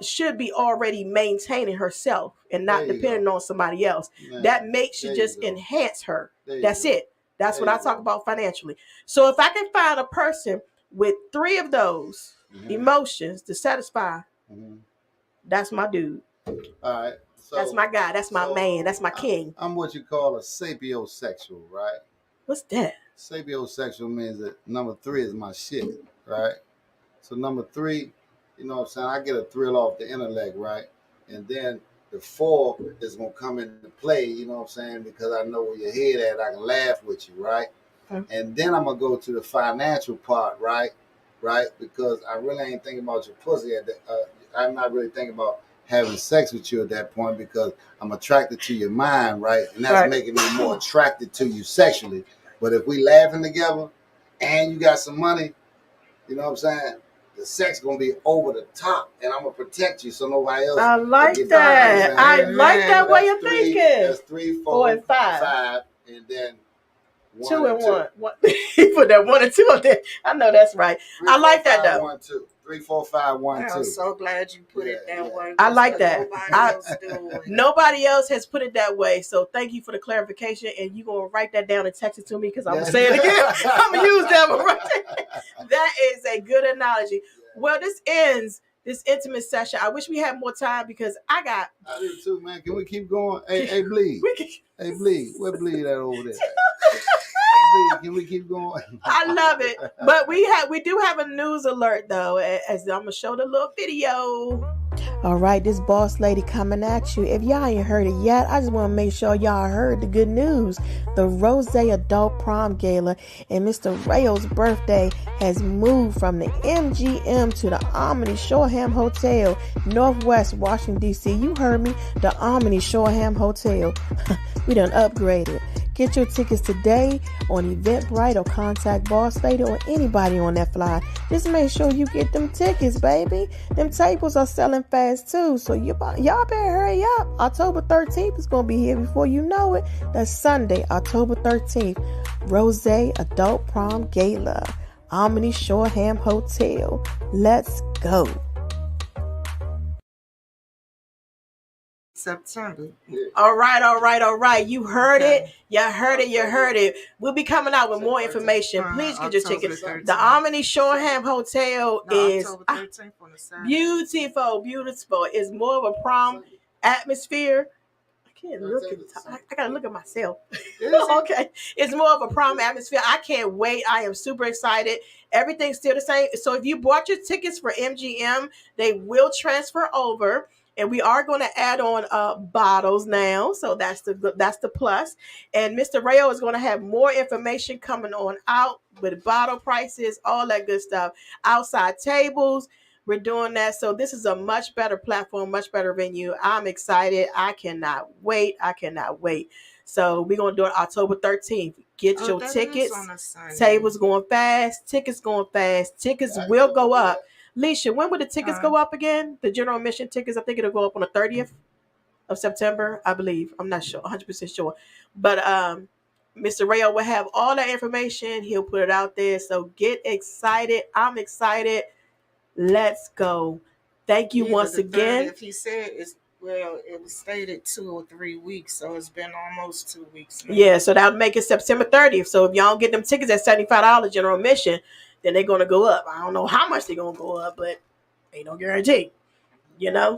should be already maintaining herself and not depending on somebody else. Man, that makes you just enhance her. That's it. That's what I talk about financially. So if I can find a person with 3 of those emotions to satisfy, that's my dude. All right. So, that's my guy. That's my man. That's my king. I'm what you call a sapiosexual, right? What's that? Sapiosexual means that number 3 is my shit, right? So number 3, you know what I'm saying, I get a thrill off the intellect, right? And then the 4 is gonna come into play, you know what I'm saying, because I know where your head at, I can laugh with you, right? And then I'm gonna go to the financial part, right? Because I really ain't thinking about your pussy at that. I'm not really thinking about having sex with you at that point, because I'm attracted to your mind, right? And that's making me more attracted to you sexually. But if we laughing together and you got some money, you know what I'm saying, the sex gonna be over the top, and I'm gonna protect you so nobody else. I like that. I like that way of thinking. That's 3, 4, and 5, and then 2 and 1. He put that 1 and 2 up there. I know that's right. 3, I like 4, 5, that though. 1, 2. 3, 4, 5, 1, 2. I'm so glad you put it that way. I like that. Nobody else has put it that way. So thank you for the clarification. And you gonna write that down and text it to me, because I'm gonna say it again. I'm gonna use that one right there. That is a good analogy. Well, this ends this intimate session. I wish we had more time, because I do too, man. Can we keep going? Hey, Bleed. Hey, Bleed. Where Bleed at over there? Can we keep going? I love it. But we do have a news alert though, as I'm gonna show the little video. All right, this boss lady coming at you. If y'all ain't heard it yet, I just want to make sure y'all heard the good news. The Rose Adult Prom Gala and Mr. Rayo's birthday has moved from the MGM to the Omni Shoreham Hotel, Northwest Washington, D.C. You heard me, the Omni Shoreham Hotel. We done upgraded. Get your tickets today on Eventbrite or contact Boss Lady or anybody on that flyer. Just make sure you get them tickets, baby. Them tables are selling fast too, so y'all better hurry up. October 13th is going to be here before you know it. That's Sunday, October 13th. Rose Adult Prom Gala, Omni Shoreham Hotel. Let's go. September. All right. You heard it. You heard it. We'll be coming out with more information. Please get your tickets. The Omni Shoreham Hotel is beautiful. It's more of a prom atmosphere. I can't look at I gotta look at myself. Okay. It's more of a prom atmosphere. I can't wait. I am super excited. Everything's still the same. So if you bought your tickets for MGM, they will transfer over. And we are going to add on bottles now, so that's the plus. And Mr. Rayo is going to have more information coming on out with bottle prices, all that good stuff. Outside tables, we're doing that. So this is a much better platform, much better venue. I'm excited. I cannot wait. So we're going to do it October 13th. Get your tickets. Tables going fast. Tickets going fast. Tickets will go up. Leisha, when will the tickets go up again? The general admission tickets, I think it'll go up on the 30th of September, I believe. I'm not sure, 100% sure. But Mr. Rayo will have all that information. He'll put it out there. So get excited. I'm excited. Let's go. Thank you once again. If he said it was stated 2 or 3 weeks, so it's been almost 2 weeks now. Yeah, so that'll make it September 30th. So if y'all get them tickets at $75 general admission, then they're going to go up. I don't know how much they're going to go up, but ain't no guarantee. You know?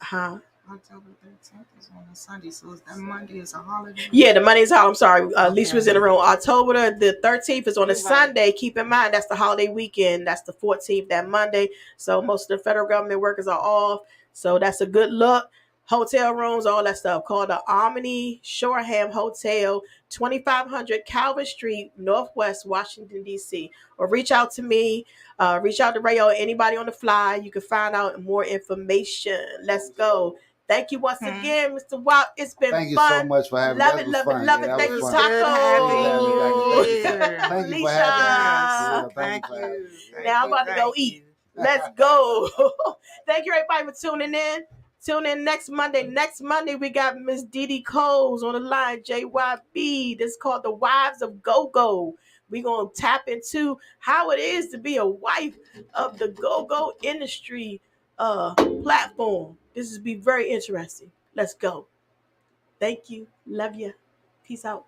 October 13th is on a Sunday, so that Monday is a holiday. Yeah, the Monday is holiday. I'm sorry. Leisha was in the room. October the 13th is on a Sunday. Keep in mind, that's the holiday weekend. That's the 14th, that Monday. So most of the federal government workers are off. So that's a good look. Hotel rooms, all that stuff. Called the Omni Shoreham Hotel, 2500 Calvin Street, Northwest Washington, D.C. Or reach out to me. Reach out to Rayo or anybody on the fly. You can find out more information. Let's go. Thank you once again, Mr. Wop. It's been fun. Thank you so much for having me. Love it. Thank you, Taco. Thank you for having me. Thank you. Now I'm about to go eat. Let's go. Thank you, everybody, for tuning in Tune in next Monday. Next Monday, we got Miss Dee Dee Coles on the line, JYB. This is called The Wives of Go-Go. We're going to tap into how it is to be a wife of the go-go industry platform. This is be very interesting. Let's go. Thank you. Love you. Peace out.